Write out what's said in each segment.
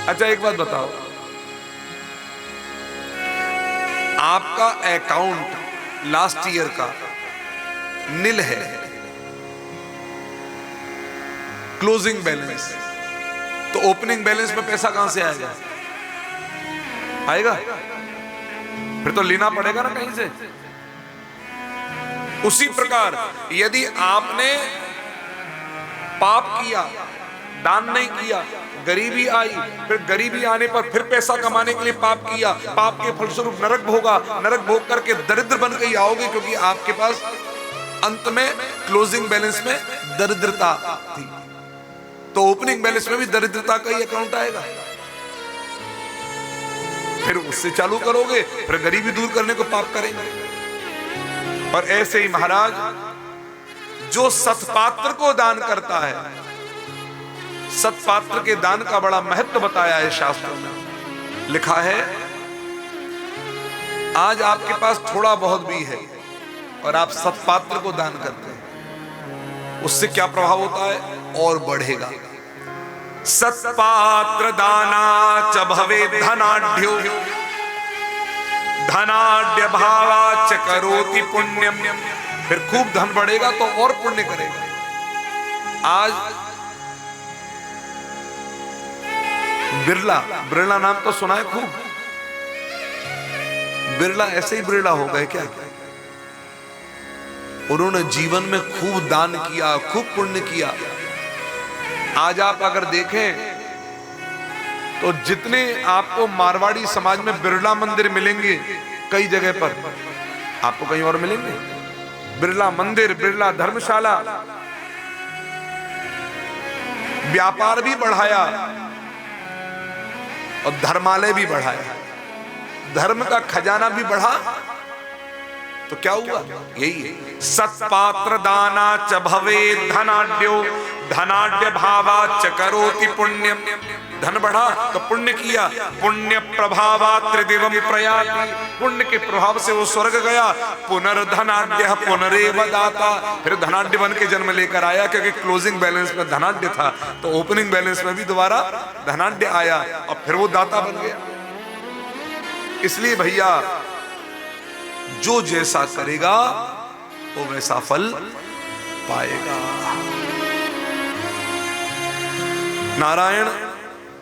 अच्छा एक बात बताओ, आपका अकाउंट लास्ट ईयर का नील है, क्लोजिंग बैलेंस, तो ओपनिंग बैलेंस में पैसा कहां से आएगा? आएगा? फिर तो लेना पड़ेगा ना कहीं से। उसी प्रकार यदि आपने पाप किया, दान नहीं किया, गरीबी आई, फिर गरीबी आने पर फिर पैसा कमाने के लिए पाप किया, पाप के फलस्वरूप नरक भोगा, नरक भोग करके दरिद्र बन के ही आओगे, क्योंकि आपके पास अंत में क्लोजिंग बैलेंस में दरिद्रता थी। तो ओपनिंग बैलेंस में भी दरिद्रता का ही अकाउंट आएगा, फिर उससे चालू करोगे, फिर गरीबी दूर करने को पाप करेंगे। और ऐसे ही महाराज, जो सत्पात्र को दान करता है, सत्पात्र के दान का बड़ा महत्व बताया है शास्त्रों में। लिखा है, आज आपके पास थोड़ा बहुत भी है और आप सत्पात्र को दान करते हैं, उससे क्या प्रभाव होता है? और बढ़ेगा। सत्पात्र दाना च भवे धनाढ्यो, धनाढ्य भावा च करोति पुण्यम। फिर खूब धन बढ़ेगा तो और पुण्य करेगा। आज बिरला, बिरला नाम तो सुना है खूब, बिरला ऐसे ही बिरला हो गए क्या? उन्होंने जीवन में खूब दान किया, खूब पुण्य किया। आज आप अगर देखें तो जितने आपको मारवाड़ी समाज में बिरला मंदिर मिलेंगे, कई जगह पर आपको कहीं और मिलेंगे बिरला मंदिर, बिरला धर्मशाला। व्यापार भी बढ़ाया और धर्मालय भी बढ़ाया, धर्म का खजाना भी बढ़ा। तो क्या हुआ? यही है, सत्पात्र दाना च भवे धनाढ्यो, धनाढ्य भावा च करोति पुण्यम। धन बढ़ा तो पुण्य किया, पुण्य प्रभावा त्रिदिवम प्रयाति, पुण्य के प्रभाव से वो स्वर्ग गया। पुनर्धनाढ्य पुनरेव दाता, फिर धनाढ्य बन के जन्म लेकर आया, क्योंकि क्लोजिंग बैलेंस में धनाढ्य था, तो ओपनिंग बैलेंस में भी दोबारा धनाढ्य आया और फिर वो दाता बन गया। इसलिए भैया, जो जैसा करेगा वो वैसा फल पाएगा। नारायण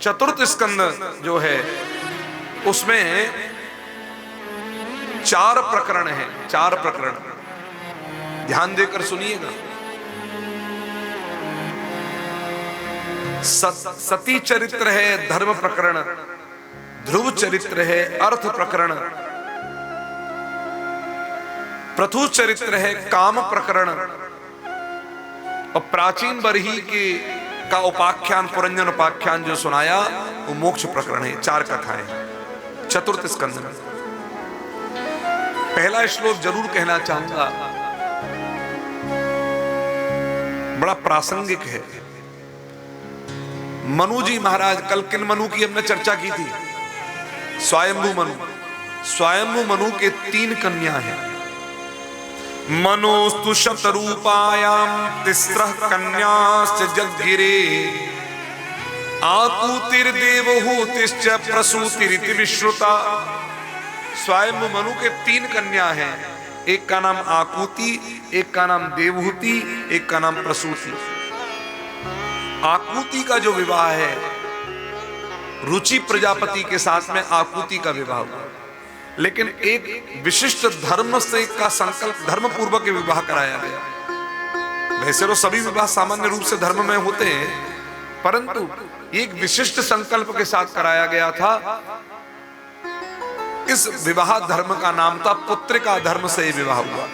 चतुर्थ स्कंद जो है उसमें 4 प्रकरण हैं, 4 प्रकरण, ध्यान देकर सुनिएगा। सती चरित्र है धर्म प्रकरण, ध्रुव चरित्र है अर्थ प्रकरण, प्रथु चरित्र है काम प्रकरण, और प्राचीन बरही के का उपाख्यान, पुरंजन उपाख्यान जो सुनाया वो मोक्ष प्रकरण है। 4 कथाएं चतुर्थ स्कंद में। पहला श्लोक जरूर कहना चाहूंगा, बड़ा प्रासंगिक है। मनु जी महाराज, कल किन मनु की हमने चर्चा की थी? स्वयंभू मनु। स्वयंभू मनु के 3 कन्या हैं। मनोस्तु शतरूपायाम तिस्रः कन्याश्च जग्गिरे, आकुतिर्देवहूतिश्च प्रसूतिरिति विश्रुता। स्वयं मनु के 3 कन्या हैं, एक का नाम आकुति, एक का नाम देवहूति, एक का नाम प्रसूति। आकुति का जो विवाह है रुचि प्रजापति के साथ में आकुति का विवाह हुआ, लेकिन एक विशिष्ट धर्म से का संकल्प, धर्म पूर्वक विवाह कराया गया। वैसे तो सभी विवाह सामान्य रूप से धर्म में होते हैं, परंतु एक विशिष्ट संकल्प के साथ कराया गया था। इस विवाह धर्म का नाम था पुत्रिका धर्म से विवाह हुआ।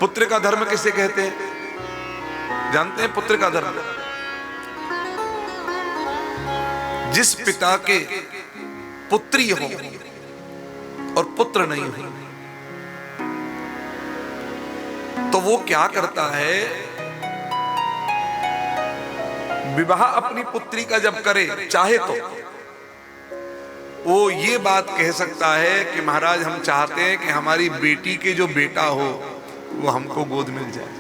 पुत्रिका धर्म किसे कहते हैं? जानते हैं पुत्रिका धर्म? जिस पिता के पुत्री हो और पुत्र नहीं हो, तो वो क्या करता है, विवाह अपनी पुत्री का जब करे, चाहे तो वो ये बात कह सकता है कि महाराज हम चाहते हैं कि हमारी बेटी के जो बेटा हो वो हमको गोद मिल जाए।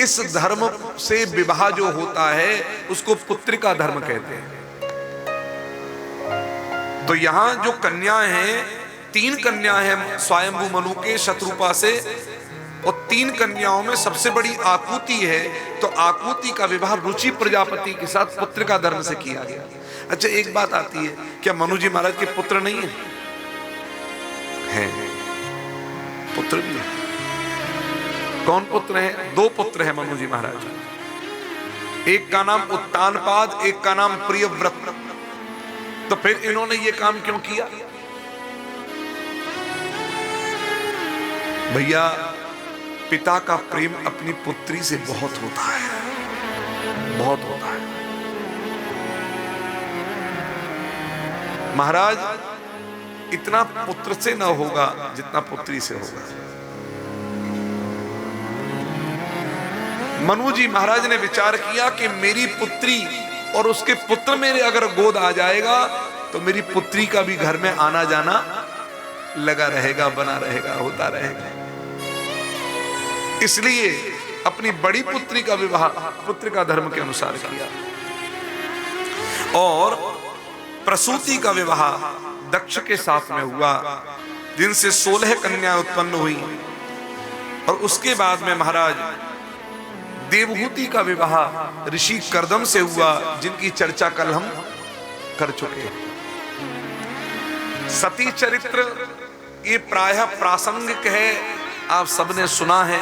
इस धर्म से विवाह जो होता है उसको पुत्रिका धर्म कहते हैं। तो यहां जो कन्या हैं, 3 कन्या हैं स्वयंभू मनु के शत्रुपा से, और 3 कन्याओं में सबसे बड़ी आकुति है। तो आकुति का विवाह रुचि प्रजापति के साथ पुत्रिका धर्म से किया गया। अच्छा, एक बात आती है, क्या मनु जी महाराज के पुत्र नहीं है? हैं, पुत्र भी है। कौन पुत्र है? 2 पुत्र हैं मनु जी महाराज। एक का नाम उत्तानपाद, एक का नाम प्रियव्रत। तो फिर इन्होंने ये काम क्यों किया? भैया, पिता का प्रेम अपनी पुत्री से बहुत होता है, बहुत होता है। महाराज इतना पुत्र से ना होगा जितना पुत्री से होगा। मनु जी महाराज ने विचार किया कि मेरी पुत्री और उसके पुत्र मेरे अगर गोद आ जाएगा तो मेरी पुत्री का भी घर में आना जाना लगा रहेगा, बना रहेगा, होता रहेगा। इसलिए अपनी बड़ी पुत्री का विवाह पुत्रिका धर्म के अनुसार किया। और प्रसूति का विवाह दक्ष के साथ में हुआ, जिनसे 16 कन्याएं उत्पन्न हुई। और उसके बाद में महाराज देवहूति का विवाह ऋषि कर्दम से हुआ, जिनकी चर्चा कल हम कर चुके हैं। सती चरित्र ये प्रायः प्रासंगिक है, आप सबने सुना है।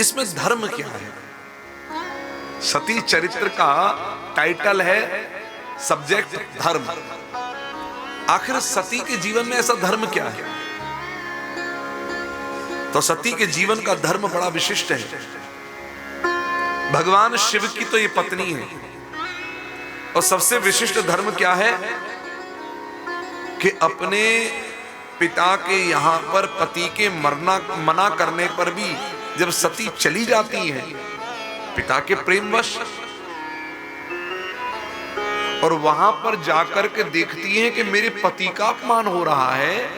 इसमें धर्म क्या है? सती चरित्र का टाइटल है, सब्जेक्ट धर्म। आखिर सती के जीवन में ऐसा धर्म क्या है? तो सती के जीवन का धर्म बड़ा विशिष्ट है। भगवान शिव की तो ये पत्नी है, और सबसे विशिष्ट धर्म क्या है कि अपने पिता के यहां पर पति के मना करने पर भी जब सती चली जाती है पिता के प्रेमवश, और वहां पर जाकर के देखती हैं कि मेरे पति का अपमान हो रहा है,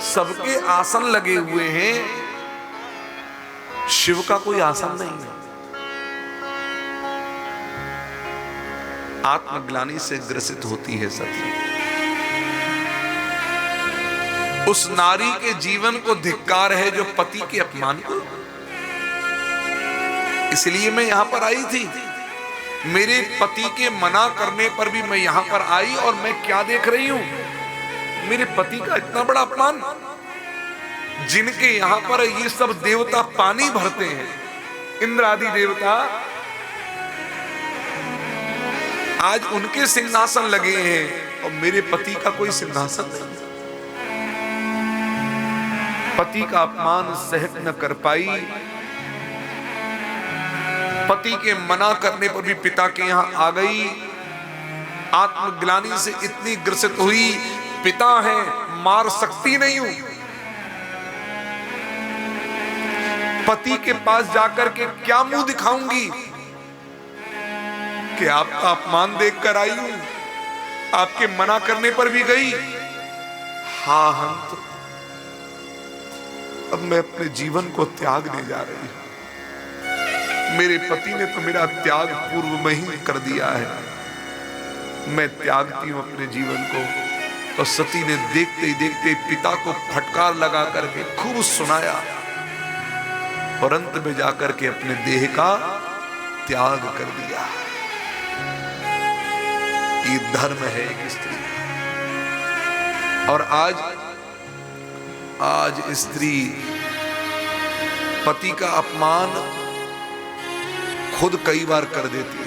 सबके आसन लगे हुए हैं, शिव का कोई आसन नहीं है। आत्मग्लानि से ग्रसित होती है सती। उस नारी के जीवन को धिक्कार है जो पति के अपमान को। इसलिए मैं यहां पर आई थी। मेरे पति के मना करने पर भी मैं यहां पर आई, और मैं क्या देख रही हूं? मेरे पति का इतना बड़ा अपमान। जिनके यहां पर ये सब देवता पानी भरते हैं, इंद्र आदि देवता, आज उनके सिंहासन लगे हैं और मेरे पति का कोई सिंहासन नहीं। पति का अपमान सहन न कर पाई। पति के मना करने पर भी पिता के यहां आ गई। आत्मग्लानि से इतनी ग्रसित हुई, पिता है, मार सकती नहीं हूं। पति के पास जाकर के क्या मुंह दिखाऊंगी कि आपका अपमान देख कर आई हूं, आपके मना करने पर भी गई। हाँ, हम तो अब मैं अपने जीवन को त्यागने जा रही हूं। मेरे पति ने तो मेरा त्याग पूर्व में ही कर दिया है। मैं त्यागती हूं अपने जीवन को। तो सती ने देखते ही देखते पिता को फटकार लगा करके खूब सुनाया, और अंत में जाकर के अपने देह का त्याग कर दिया। ये धर्म है एक स्त्री का। और आज स्त्री पति का अपमान खुद कई बार कर देती है,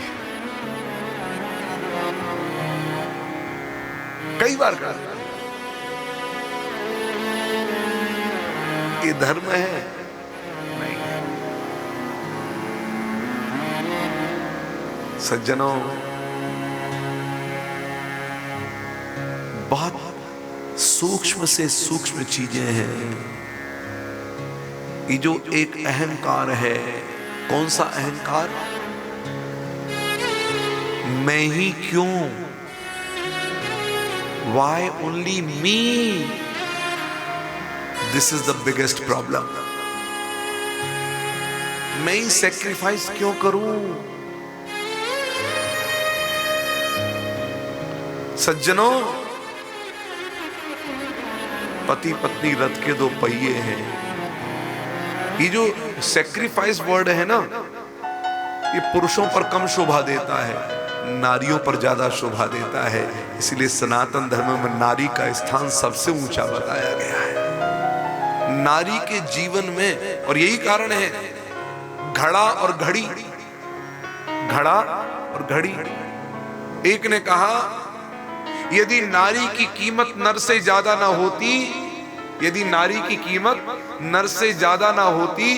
कई बार कर देती है। ये धर्म है? सज्जनों, बहुत सूक्ष्म से सूक्ष्म चीजें हैं। ये जो एक अहंकार है, कौन सा अहंकार? मैं ही क्यों? Why only me? This is the biggest problem. मैं ही सेक्रीफाइस क्यों करूं? सज्जनों, पति पत्नी रथ के दो पहिए हैं। ये जो सेक्रीफाइस वर्ड है ना, ये पुरुषों पर कम शोभा देता है, नारियों पर ज्यादा शोभा देता है। इसलिए सनातन धर्म में नारी का स्थान सबसे ऊंचा बताया गया है। नारी के जीवन में, और यही कारण है घड़ा और घड़ी, घड़ा और घड़ी। एक ने कहा यदि नारी की कीमत नर से ज्यादा ना होती, यदि नारी की कीमत नर से ज्यादा ना होती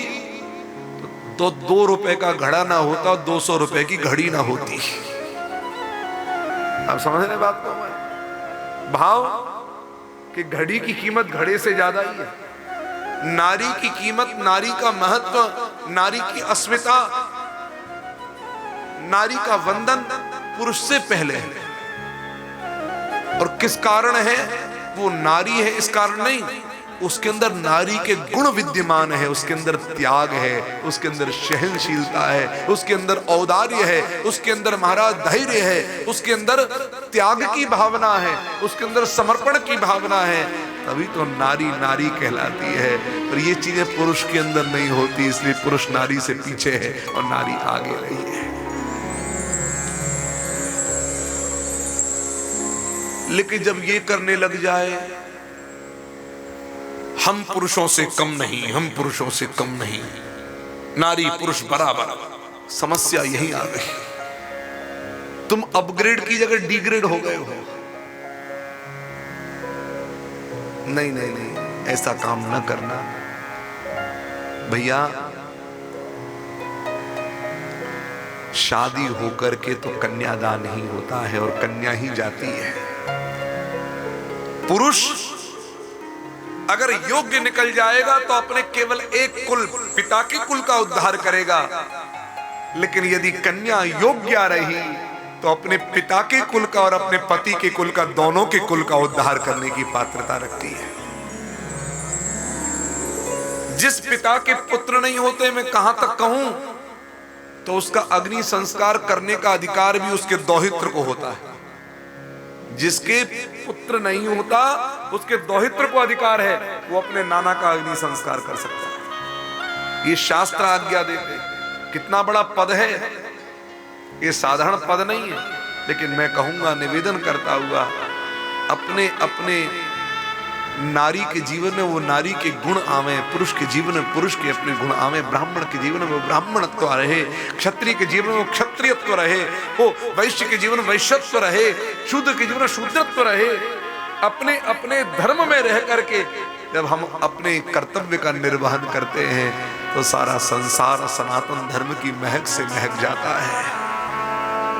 तो 2 रुपए का घड़ा ना होता, 200 रुपए की घड़ी ना होती। आप समझ रहे बात को? भाव कि घड़ी की कीमत घड़े से ज्यादा ही है। नारी की कीमत, नारी का महत्व, नारी की अस्मिता, नारी का वंदन पुरुष से पहले है। और किस कारण है? वो नारी है इस कारण नहीं, उसके अंदर नारी के गुण विद्यमान है। उसके अंदर त्याग है, उसके अंदर सहनशीलता है, उसके अंदर औदार्य है, उसके अंदर महाराज धैर्य है, उसके अंदर त्याग की भावना है, उसके अंदर समर्पण की भावना है। तभी तो नारी नारी कहलाती है। और ये चीजें पुरुष के अंदर नहीं होती, इसलिए पुरुष नारी से पीछे है और नारी आगे रही है। लेकिन जब ये करने लग जाए, हम पुरुषों से कम नहीं, हम पुरुषों से कम नहीं, नारी पुरुष बराबर, समस्या यही आ गई। तुम अपग्रेड की जगह डिग्रेड हो गए हो। नहीं नहीं नहीं, ऐसा काम न करना भैया। शादी होकर के तो कन्यादान ही होता है और कन्या ही जाती है। पुरुष अगर योग्य निकल जाएगा तो अपने केवल एक कुल, पिता के कुल का उद्धार करेगा। लेकिन यदि कन्या योग्य रही तो अपने पिता के कुल का और अपने पति के कुल का, दोनों के कुल का उद्धार करने की पात्रता रखती है। जिस पिता के पुत्र नहीं होते, मैं कहां तक कहूं, तो उसका अग्नि संस्कार करने का अधिकार भी उसके दौहित्र को होता है। जिसके पुत्र नहीं होता उसके दौहित्र को अधिकार है, वो अपने नाना का अग्नि संस्कार कर सकता है। ये शास्त्र आज्ञा देते। कितना बड़ा पद है ये, साधारण पद नहीं है। लेकिन मैं कहूंगा, निवेदन करता हुआ, अपने अपने नारी के जीवन में वो नारी के गुण आवे, पुरुष के जीवन में पुरुष के अपने गुण आवे, ब्राह्मण के जीवन में वो ब्राह्मणत्व रहे, क्षत्रिय के जीवन में वो क्षत्रियत्व रहे, वो वैश्य के जीवन में वैश्यत्व रहे, शूद्र के जीवन में शूद्रत्व रहे। अपने अपने धर्म में रह करके जब हम अपने कर्तव्य का निर्वहन करते हैं तो सारा संसार सनातन धर्म की महक से महक जाता है।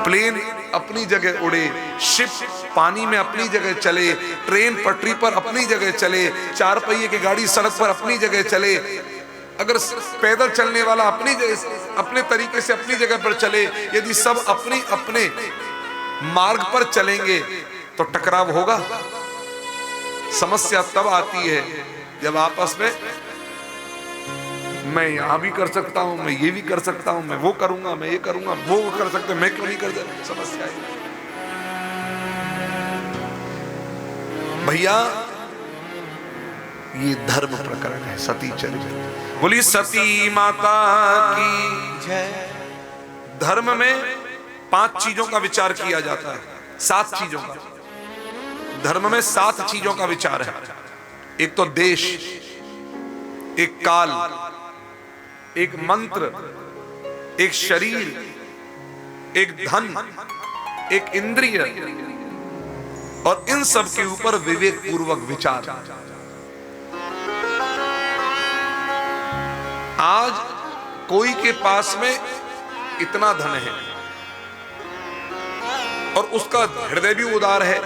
प्लेन अपनी जगह उड़े, शिप पानी में अपनी जगह चले, ट्रेन पटरी पर अपनी जगह चले, 4 पहिए की गाड़ी सड़क पर अपनी जगह चले, अगर पैदल चलने वाला अपनी जगह, अपने तरीके से अपनी जगह पर चले। यदि सब अपने अपने मार्ग पर चलेंगे तो टकराव होगा। समस्या तब आती है जब आपस में मैं यहां भी कर सकता हूं, मैं ये भी कर सकता हूं, मैं वो करूंगा, मैं ये करूंगा, वो कर सकते, मैं क्यों नहीं कर सकता। समस्या है भैया। ये धर्म प्रकरण है, सती चरित्र। बोली सती माता की जय। धर्म में 5 चीजों का विचार किया जाता है, 7 चीजों का। धर्म में 7 चीजों का विचार है। एक तो देश, एक काल, एक मंत्र, एक शरीर, एक धन, एक इंद्रिय, और इन सब के ऊपर विवेक पूर्वक विचार। आज कोई के पास में इतना धन है और उसका हृदय भी उदार है,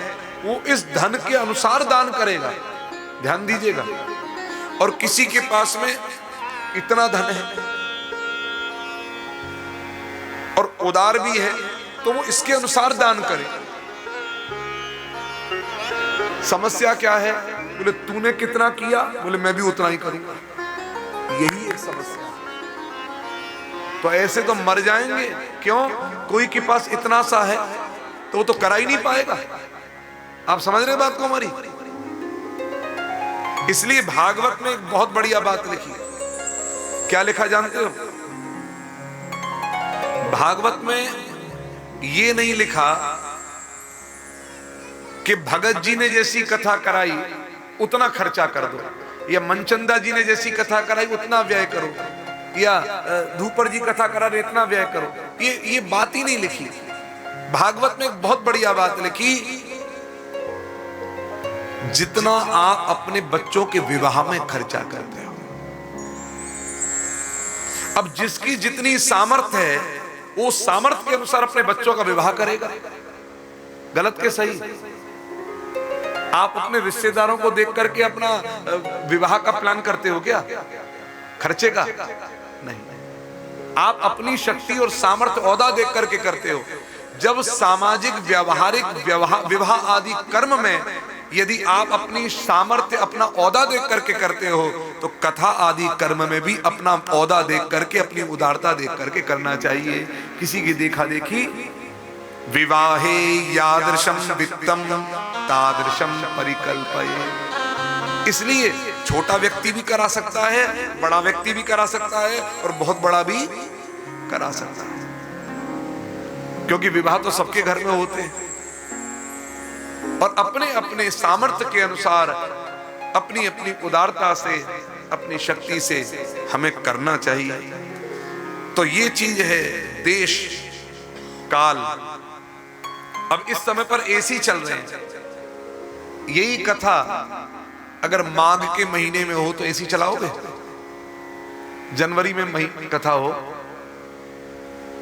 वो इस धन के अनुसार दान करेगा, ध्यान दीजिएगा। और किसी के पास में इतना धन है और उदार भी है, तो वो इसके अनुसार दान करे। समस्या क्या है? बोले तूने कितना किया, बोले मैं भी उतना ही करूंगा। यही एक समस्या है। तो ऐसे तो मर जाएंगे। क्यों? कोई के पास इतना सा है तो वो तो करा ही नहीं पाएगा। आप समझ रहे बात को हमारी? इसलिए भागवत में एक बहुत बढ़िया बात लिखी। क्या लिखा जानते हो? भागवत में ये नहीं लिखा कि भगत जी ने जैसी कथा कराई उतना खर्चा कर दो, या मनचंदा जी ने जैसी कथा कराई उतना व्यय करो, या धूपर जी कथा करा रहे इतना व्यय करो। ये बात ही नहीं लिखी। भागवत में एक बहुत बढ़िया बात लिखी, जितना आप अपने बच्चों के विवाह में खर्चा करते हो, अब जिसकी जितनी सामर्थ्य है वो सामर्थ्य के अनुसार अपने बच्चों का विवाह करेगा। गलत के सही? आप अपने रिश्तेदारों को देख करके अपना विवाह का प्लान करते हो क्या? खर्चे का नहीं। आप अपनी शक्ति और सामर्थ्य औदा देख करके करते हो। जब सामाजिक व्यावहारिक विवाह आदि कर्म में यदि आप अपनी सामर्थ्य अपना औदा देख करके करते हो, तो कथा आदि कर्म में भी अपना औदा देख करके अपनी उदारता देख करके करना चाहिए। किसी की देखा देखी विवाहे यादृशम वित्तम तादृशम परिकल्पये। इसलिए छोटा व्यक्ति भी करा सकता है, बड़ा व्यक्ति भी करा सकता है, और बहुत बड़ा भी करा सकता है, क्योंकि विवाह तो सबके घर में होते हैं। और अपने अपने सामर्थ्य के अनुसार अपनी अपनी उदारता से अपनी शक्ति से हमें करना चाहिए। तो ये चीज है देश काल। अब इस समय पर एसी चल रहे हैं। यही कथा अगर माघ के महीने में हो तो एसी चलाओगे? जनवरी में कथा हो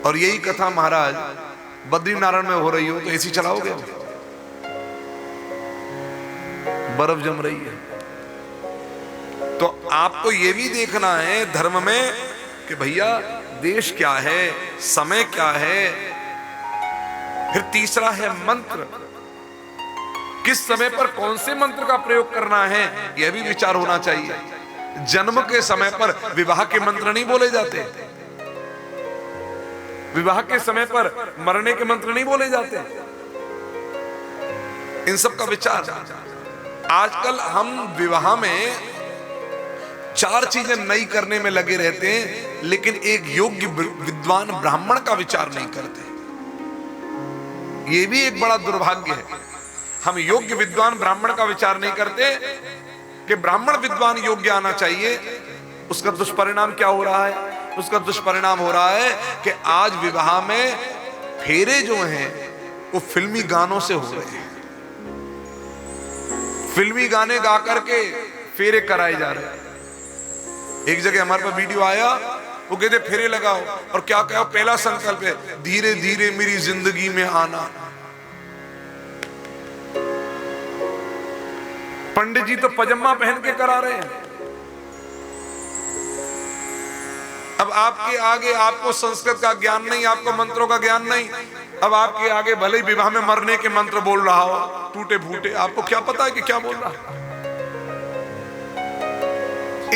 और यही कथा महाराज बद्रीनारायण में हो रही हो तो एसी चलाओगे? बर्फ जम रही है। तो आपको यह भी देखना है धर्म में कि भैया देश क्या है, समय क्या है। फिर तीसरा है मंत्र। किस समय पर कौन से मंत्र का प्रयोग करना है यह भी विचार होना चाहिए। जन्म के समय पर विवाह के मंत्र नहीं बोले जाते, विवाह के समय पर मरने के मंत्र नहीं बोले जाते। इन सब का विचार। आजकल हम विवाह में 4 चीजें नई करने में लगे रहते हैं, लेकिन एक योग्य विद्वान ब्राह्मण का विचार नहीं करते। यह भी एक बड़ा दुर्भाग्य है। हम योग्य विद्वान ब्राह्मण का विचार नहीं करते कि ब्राह्मण विद्वान योग्य आना चाहिए। उसका दुष्परिणाम क्या हो रहा है? उसका दुष्परिणाम हो रहा है कि आज विवाह में फेरे जो हैं वो फिल्मी गानों से हो रहे हैं। फिल्मी गाने गा करके फेरे कराए जा रहे हैं। एक जगह हमारे पास वीडियो आया, वो कहते फेरे लगाओ और क्या कहो, पहला संकल्प है धीरे धीरे मेरी जिंदगी में आना। पंडित जी तो पजामा पहन के करा रहे हैं। अब आपके आगे आपको संस्कृत का ज्ञान नहीं, आपको मंत्रों का ज्ञान नहीं। अब आपके आगे भले ही विवाह में मरने के मंत्र बोल रहा हो टूटे फूटे, आपको क्या पता है कि क्या बोल रहा है।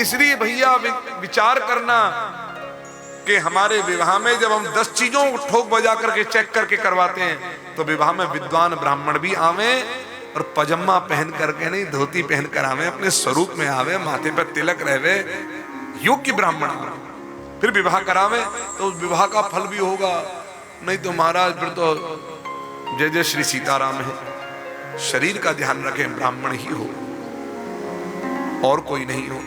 इसलिए भैया विचार करना कि हमारे विवाह में जब हम 10 चीजों को ठोक बजा करके चेक करके करवाते हैं तो विवाह में विद्वान ब्राह्मण भी आवे और पजामा पहन करके नहीं, धोती पहन कर आवे, अपने स्वरूप में आवे, माथे पर तिलक रहे, योग्य ब्राह्मण आवे, फिर विवाह करावे तो उस विवाह का फल भी होगा। नहीं तो महाराज फिर तो जय जय श्री सीताराम है। शरीर का ध्यान रखें, ब्राह्मण ही हो और कोई नहीं हो।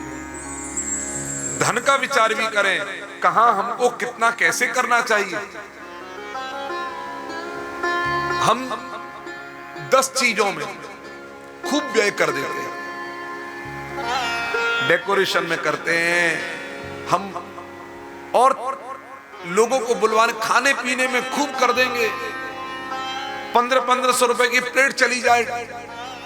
धन का विचार भी करें, कहां हमको कितना कैसे करना चाहिए। हम 10 चीजों में खूब व्यय कर देते हैं। डेकोरेशन में करते हैं हम, और लोगों को बुलवाने खाने पीने में खूब कर देंगे। 1500 रुपए की प्लेट चली जाए,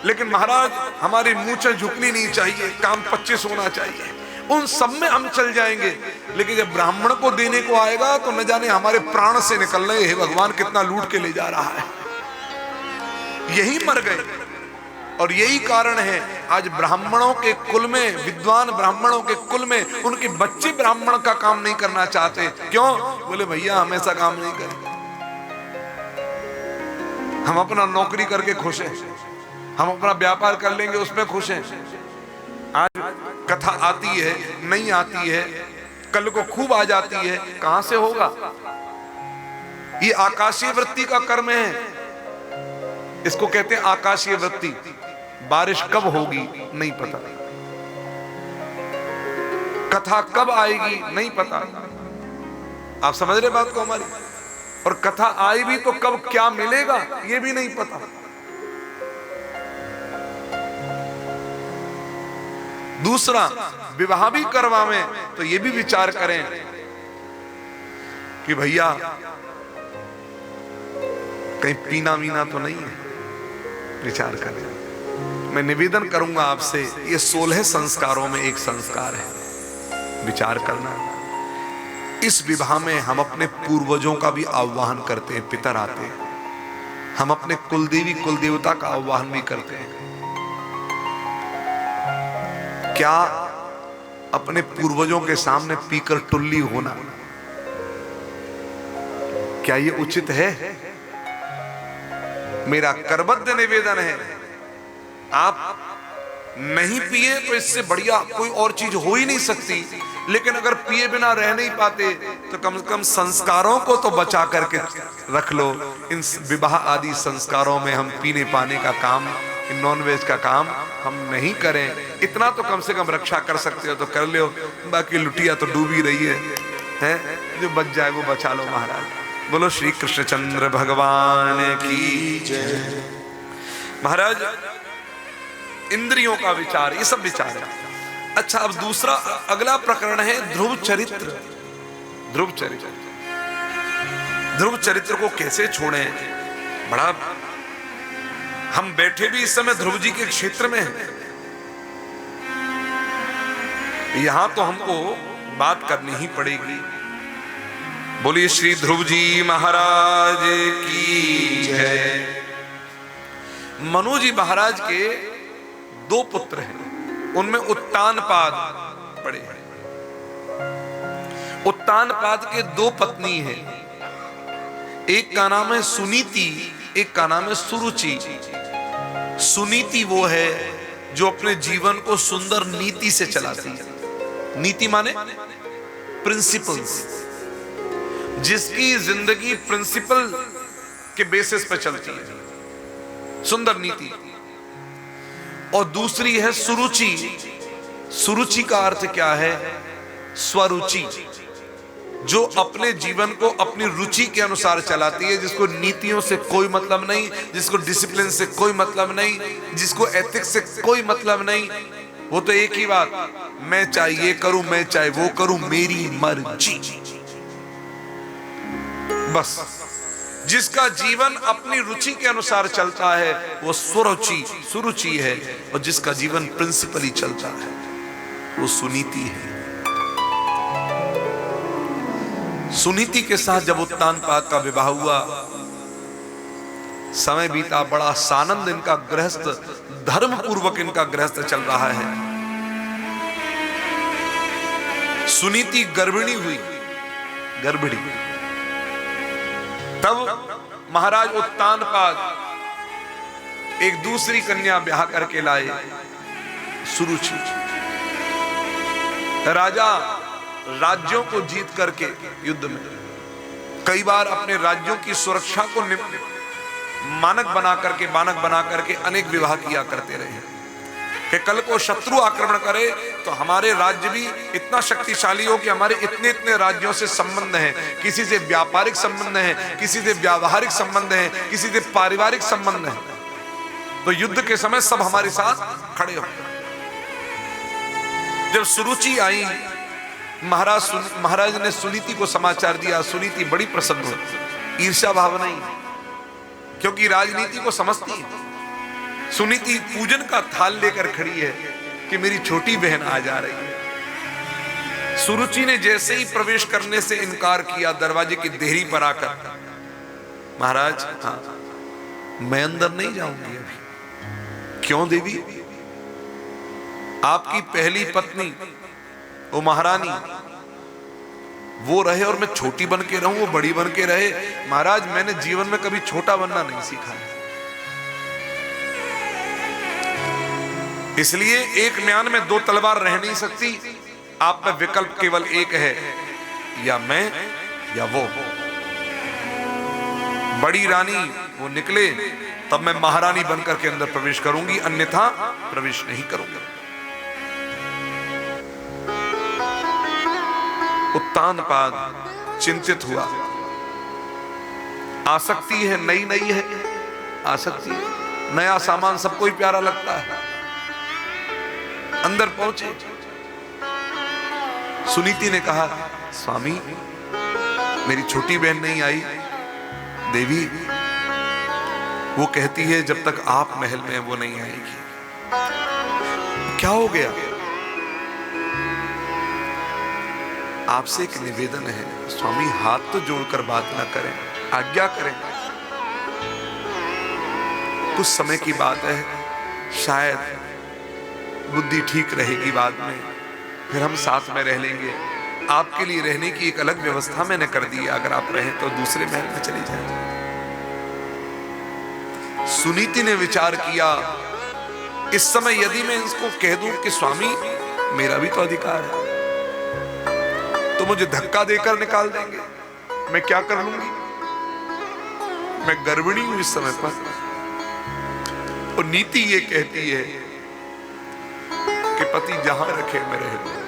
लेकिन महाराज हमारी मूंछें झुकनी नहीं चाहिए, काम 25 होना चाहिए। उन सब में हम चल जाएंगे, लेकिन जब ब्राह्मण को देने को आएगा तो न जाने हमारे प्राण से निकल रहे, हे भगवान कितना लूट के ले जा रहा है। यही मर गए और यही कारण है आज ब्राह्मणों के कुल में, विद्वान ब्राह्मणों के कुल में उनके बच्चे ब्राह्मण का काम नहीं करना चाहते। क्यों? बोले भैया हम ऐसा काम नहीं करेंगे, हम अपना नौकरी करके खुश हैं, हम अपना व्यापार कर लेंगे उसमें खुश हैं। आज कथा आती है, नहीं आती है, कल को खूब आ जाती है, कहां से होगा? ये आकाशीय वृत्ति का कर्म है, इसको कहते हैं आकाशीय वृत्ति। बारिश कब होगी नहीं पता, कथा कब आएगी नहीं पता। आप समझ रहे बात को हमारी? और कथा आई भी तो कब क्या मिलेगा ये भी नहीं पता। दूसरा, विवाह भी करवावें तो ये भी विचार करें कि भैया कहीं पीना वीना तो नहीं है, विचार करें। मैं निवेदन करूंगा आपसे, ये 16 संस्कारों में एक संस्कार है विचार करना। इस विवाह में हम अपने पूर्वजों का भी आह्वान करते हैं, पितर आते हैं, हम अपने कुलदेवी कुलदेवता का आह्वान भी करते हैं। क्या अपने पूर्वजों के सामने पीकर टुल्ली होना, क्या ये उचित है? मेरा करबद्ध निवेदन है, आप नहीं पिए तो इससे बढ़िया कोई और चीज हो ही नहीं सकती, लेकिन अगर पिए बिना रह नहीं पाते तो कम से कम संस्कारों को तो बचा करके रख लो। इन विवाह आदि संस्कारों में हम पीने पाने का काम, नॉनवेज का काम हम नहीं करें, इतना तो कम से कम रक्षा कर सकते हो तो कर लो। बाकी लुटिया तो डूबी रही है, जो बच जाए वो बचा लो महाराज। बोलो श्री कृष्णचंद्र भगवान की जय। महाराज इंद्रियों का विचार, ये सब विचार है। अच्छा, अब दूसरा अगला प्रकरण है ध्रुव चरित्र। ध्रुव चरित्र, ध्रुव चरित्र को कैसे छोड़ें? बड़ा, हम बैठे भी इस समय ध्रुव जी के क्षेत्र में हैं, यहां तो हमको बात करनी ही पड़ेगी। बोलिए श्री ध्रुव जी महाराज की जय। मनु जी महाराज के 2 पुत्र हैं, उनमें उत्तानपाद पड़े हैं। उत्तानपाद के 2 पत्नी हैं, एक का नाम है सुनीति, एक का नाम है सुरुचि। सुनीति वो है जो अपने जीवन को सुंदर नीति से चलाती है। नीति माने प्रिंसिपल्स, जिसकी जिंदगी प्रिंसिपल के बेसिस पर चलती है, सुंदर नीति। और दूसरी है सुरुचि। सुरुचि का अर्थ क्या है? स्वरुचि, जो अपने जीवन को अपनी रुचि के अनुसार चलाती है, जिसको नीतियों से कोई मतलब नहीं, जिसको डिसिप्लिन से कोई मतलब नहीं, जिसको एथिक्स से कोई मतलब नहीं। वो तो एक ही बात, मैं चाहे ये करूं, मैं चाहे वो करूं, मेरी मर्जी। बस जिसका जीवन अपनी रुचि के अनुसार चलता है वो सुरुचि, सुरुचि है। और जिसका जीवन प्रिंसिपली चलता है वो सुनीति है। सुनीति के साथ जब उत्तानपाद का विवाह हुआ, समय बीता, बड़ा सानंद इनका गृहस्थ, धर्म पूर्वक इनका गृहस्थ चल रहा है। सुनीति गर्भिणी हुई, गर्भिणी। तब महाराज उत्तानपाद एक दूसरी कन्या ब्याह करके लाए, सुरुचि। राजा राज्यों को जीत करके युद्ध में कई बार अपने राज्यों की सुरक्षा को मानक बना करके अनेक विवाह किया करते रहे कि कल को शत्रु आक्रमण करे तो हमारे राज्य भी इतना शक्तिशाली हो कि हमारे इतने इतने राज्यों से संबंध है, किसी से व्यापारिक संबंध है, किसी से व्यावहारिक संबंध है, किसी से पारिवारिक संबंध है, तो युद्ध के समय सब हमारे साथ खड़े हो। जब सुरुचि आई, महाराज ने सुनीति को समाचार दिया। सुनीति बड़ी प्रसन्न हुई, ईर्ष्या भाव नहीं, क्योंकि राजनीति को समझती है। सुनीति पूजन का थाल लेकर खड़ी है कि मेरी छोटी बहन आ जा रही है। सुरुचि ने जैसे ही प्रवेश करने से इनकार किया, दरवाजे की देहरी पर आकर, महाराज हाँ, मैं अंदर नहीं जाऊंगी अभी। क्यों देवी? आपकी पहली पत्नी वो महारानी वो रहे और मैं छोटी बन के रहूं, वो बड़ी बन के रहे। महाराज मैंने जीवन में कभी छोटा बनना नहीं सीखा है, इसलिए एक म्यान में दो तलवार रह नहीं सकती। आप में विकल्प केवल एक है, या मैं या वो। बड़ी रानी वो निकले तब मैं महारानी बनकर के अंदर प्रवेश करूंगी, अन्यथा प्रवेश नहीं करूंगी। उत्तानपाद चिंतित हुआ। आसक्ति है, नई नई है आसक्ति, नया सामान सबको ही प्यारा लगता है। अंदर पहुंचे, सुनीति ने कहा स्वामी मेरी छोटी बहन नहीं आई। देवी वो कहती है जब तक आप महल में वो नहीं आएगी। क्या हो गया? आपसे एक निवेदन है स्वामी, हाथ तो जोड़कर बात ना करें, आज्ञा करें। कुछ समय की बात है, शायद बुद्धि ठीक रहेगी, बाद में फिर हम साथ में रह लेंगे। आपके लिए रहने की एक अलग व्यवस्था मैंने कर दी है, अगर आप रहें तो दूसरे महल में चली जाए। सुनीति ने विचार किया, इस समय यदि मैं इसको कह दूं कि स्वामी मेरा भी तो अधिकार है, तो मुझे धक्का देकर निकाल देंगे, मैं क्या कर लूंगी? मैं गर्भिणी हूं इस समय पर, और नीति ये कहती है कि पति जहां रखे मैं रह लूं।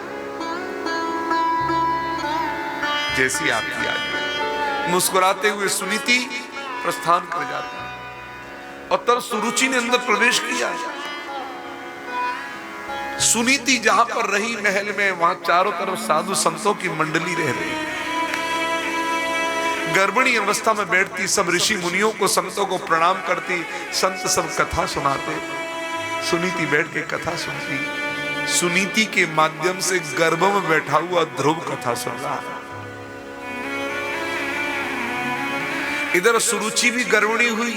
जैसी आपकी आज्ञा। मुस्कुराते हुए सुनीति प्रस्थान कर जाती है, और तब सुरुचि ने अंदर प्रवेश किया। सुनीति जहां पर रही महल में, वहां चारों तरफ साधु संतों की मंडली रह रही। गर्भिणी अवस्था में बैठती, सब ऋषि मुनियों को संतों को प्रणाम करती, संत सब कथा सुनाते, सुनीति बैठ के कथा सुनती। सुनीति के माध्यम से गर्भ में बैठा हुआ ध्रुव कथा सुन रहा। इधर सुरुचि भी गर्भिणी हुई।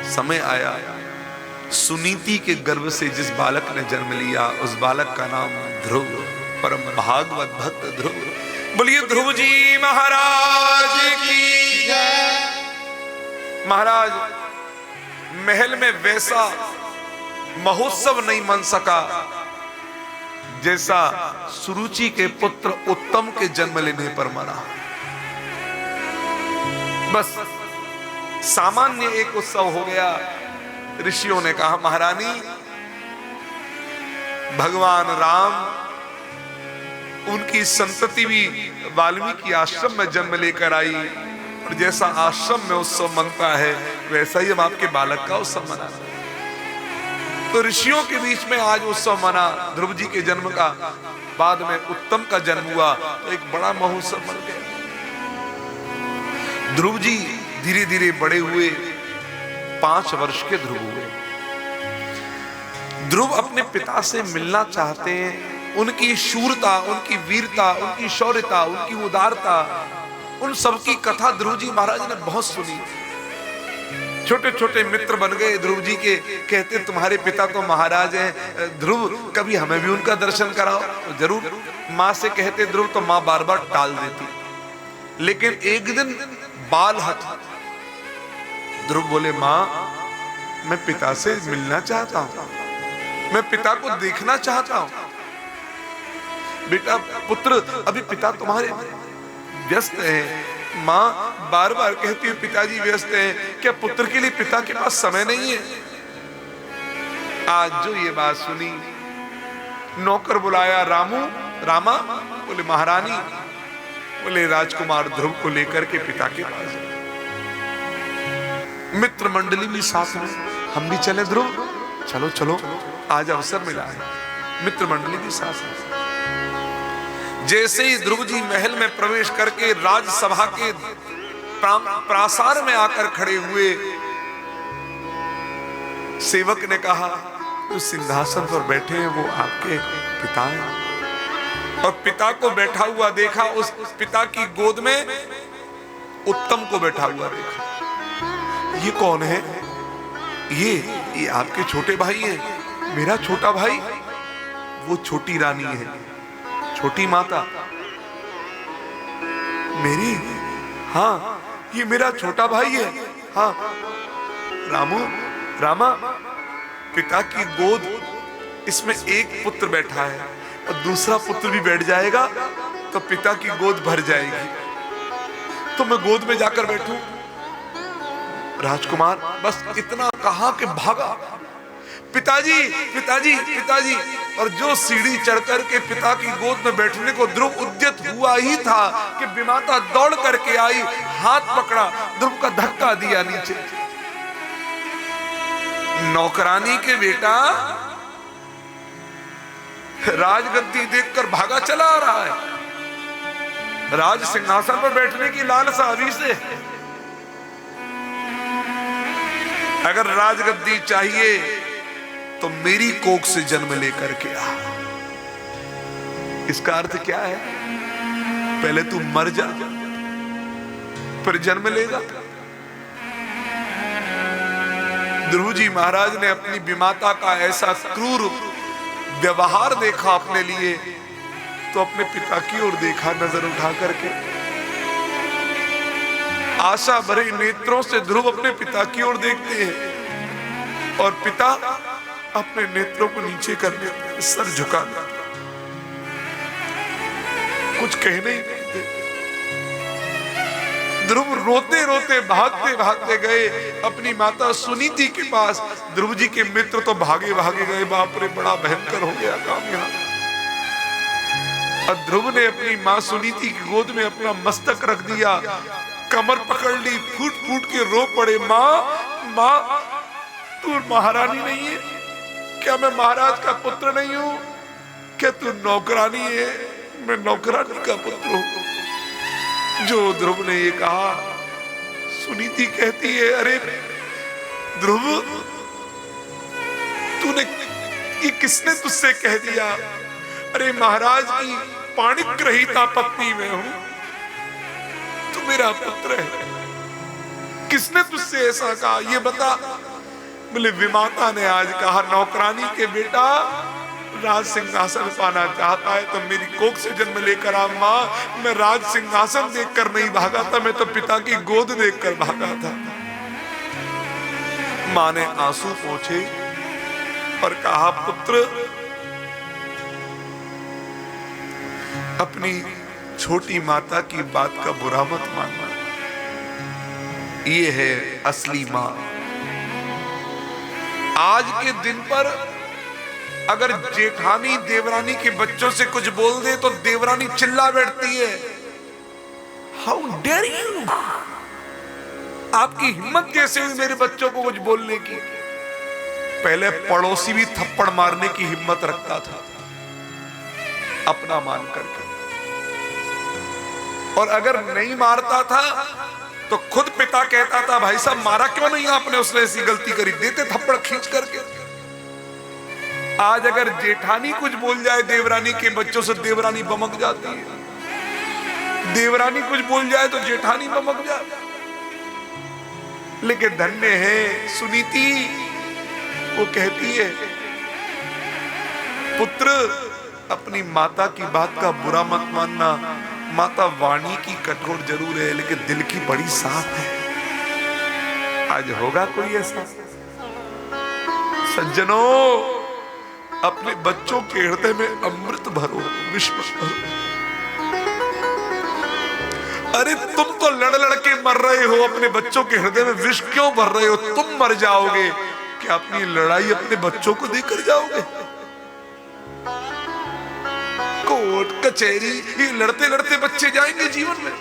समय आया, सुनीति के गर्भ से जिस बालक ने जन्म लिया, उस बालक का नाम ध्रुव, परम भागवत भक्त ध्रुव। बोलिए ध्रुव जी महाराज की जय। महाराज महल में वैसा महोत्सव नहीं मन सका जैसा सुरुचि के पुत्र उत्तम के जन्म लेने पर मना। बस सामान्य एक उत्सव हो गया। ऋषियों ने कहा महारानी भगवान राम, उनकी संतति भी वाल्मीकि आश्रम में जन्म लेकर आई, और जैसा आश्रम में उत्सव मनता है वैसा ही हम आपके बालक का उत्सव मना। तो ऋषियों के बीच में आज उत्सव मना ध्रुव जी के जन्म का। बाद में उत्तम का जन्म हुआ तो एक बड़ा महोत्सव बन गया। ध्रुव जी धीरे धीरे बड़े हुए, 5 वर्ष के ध्रुव हुए। ध्रुव अपने पिता से मिलना चाहते हैं। उनकी शूरता, उनकी वीरता, उनकी शौर्यता, उनकी उदारता, उन सबकी कथा ध्रुव जी महाराज ने बहुत सुनी। छोटे छोटे मित्र बन गए ध्रुव जी के। कहते तुम्हारे पिता तो महाराज हैं ध्रुव, कभी हमें भी उनका दर्शन कराओ। तो जरूर माँ से कहते ध्रुव, तो माँ बार बार टाल देती। लेकिन एक दिन बाल हथ ध्रुव बोले माँ मैं पिता से मिलना चाहता हूं, मैं पिता को देखना चाहता हूं। बेटा पुत्र अभी पिता तुम्हारे व्यस्त हैं। माँ बार बार कहती है पिताजी व्यस्त हैं, क्या पुत्र के लिए पिता के पास समय नहीं है? आज जो ये बात सुनी, नौकर बुलाया रामू, रामा, बोले महारानी, बोले राजकुमार ध्रुव को लेकर के पिता के पास। मित्र मंडली भी साथ में, हम भी चले ध्रुव, चलो चलो आज अवसर मिला है। मित्र मंडली भी साथ में। जैसे ही ध्रुव जी महल में प्रवेश करके राजसभा के प्रासार में आकर खड़े हुए, सेवक ने कहा जो सिंहासन पर बैठे हैं वो आपके पिता हैं। और पिता को बैठा हुआ देखा, उस पिता की गोद में उत्तम को बैठा हुआ देखा। ये कौन है? ये आपके छोटे भाई हैं। मेरा छोटा भाई वो छोटी रानी है, छोटी माता मेरी। हाँ, ये मेरा छोटा भाई है। हाँ रामू, रामा, पिता की गोद, इसमें एक पुत्र बैठा है और दूसरा पुत्र भी बैठ जाएगा तो पिता की गोद भर जाएगी। तो मैं गोद में जाकर बैठूं। राजकुमार बस इतना कहा कि भागा, पिताजी पिताजी पिताजी। और जो सीढ़ी चढ़कर के पिता की गोद में बैठने को ध्रुव उद्यत हुआ ही था कि विमाता दौड़ करके आई, हाथ पकड़ा, ध्रुव का धक्का दिया नीचे। नौकरानी के बेटा राजगद्दी देखकर भागा चला आ रहा है। राज सिंहासन पर बैठने की लालसा अभी से। अगर राजगद्दी चाहिए तो मेरी कोख से जन्म लेकर के आ। इसका अर्थ क्या है? पहले तू मर जा फिर जन्म लेगा। ध्रुव जी महाराज ने अपनी विमाता का ऐसा क्रूर व्यवहार देखा अपने लिए, तो अपने पिता की ओर देखा नजर उठा करके। आशा भरे नेत्रों से ध्रुव अपने पिता की ओर देखते हैं और पिता अपने नेत्रों को नीचे करके सर झुका देते, कुछ कहने ही नहीं देते। ध्रुव रोते रोते भागते भागते गए अपनी माता सुनीति के पास। ध्रुव जी के मित्र तो भागे भागे गए। बाप रे, बड़ा भयंकर हो गया काम यहाँ। और ध्रुव ने अपनी माँ सुनीति की गोद में अपना मस्तक रख दिया, कमर पकड़ ली, फूट फूट के रो पड़े। माँ माँ, तू महारानी नहीं है क्या? मैं महाराज का पुत्र नहीं हूं क्या? तू नौकरानी है? मैं नौकरानी का पुत्र हूं। जो ध्रुव ने ये कहा, सुनीति कहती है, अरे ध्रुव, तूने ये किसने तुझसे कह दिया? अरे महाराज की पाणिग्रहीता पत्नी में हूं, तू मेरा पुत्र है। किसने तुझसे ऐसा कहा ये बता। बोले विमाता ने आज कहा, नौकरानी के बेटा राज सिंहासन पाना चाहता है तो मेरी कोख से जन्म लेकर आ। माँ, मैं राज सिंहासन देखकर नहीं भागा था, मैं तो पिता की गोद देखकर भागा था। माँ ने आंसू पोंछे और कहा, पुत्र, अपनी छोटी माता की बात का बुरा मत मानना। ये है असली माँ। आज के दिन पर अगर जेठानी देवरानी के बच्चों से कुछ बोल दे तो देवरानी चिल्ला बैठती है, हाउ डेयर यू, आपकी हिम्मत कैसे हुई मेरे बच्चों को कुछ बोलने की। पहले पड़ोसी भी थप्पड़ मारने की हिम्मत रखता था अपना मान करके, और अगर नहीं मारता था तो खुद पिता कहता था, भाई साहब मारा क्यों नहीं आपने, उसने ऐसी गलती करी, देते थप्पड़ खींच करके। आज अगर जेठानी कुछ बोल जाए देवरानी के बच्चों से, देवरानी बमक जाती है। देवरानी कुछ बोल जाए तो जेठानी बमक जाती। लेकिन धन्य है सुनीति, वो कहती है, पुत्र, अपनी माता की बात का बुरा मत मानना। माता वाणी की कठोर जरूर है लेकिन दिल की बड़ी साफ है। आज होगा कोई ऐसा? सज्जनों, अपने बच्चों के हृदय में अमृत भरो, विष भरो। अरे तुम तो लड़ लड़ के मर रहे हो, अपने बच्चों के हृदय में विष क्यों भर रहे हो? तुम मर जाओगे, क्या अपनी लड़ाई अपने बच्चों को देकर जाओगे? कोर्ट कचहरी, ये लड़ते लड़ते बच्चे जाएंगे जीवन में।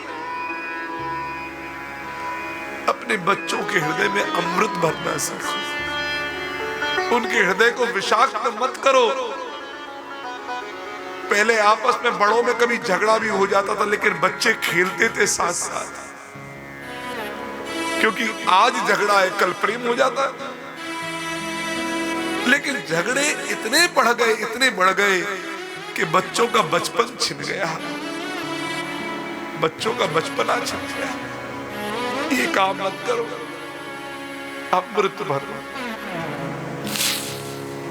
अपने बच्चों के हृदय में अमृत भरना सीखो, उनके हृदय को विषाक्त मत करो। पहले आपस में बड़ों में कभी झगड़ा भी हो जाता था, लेकिन बच्चे खेलते थे साथ साथ, क्योंकि आज झगड़ा है कल प्रेम हो जाता है। लेकिन झगड़े इतने बढ़ गए कि बच्चों का बचपन छिन गया, बच्चों का बचपना छिन गया। ये काम मत करो। अमृत भरो।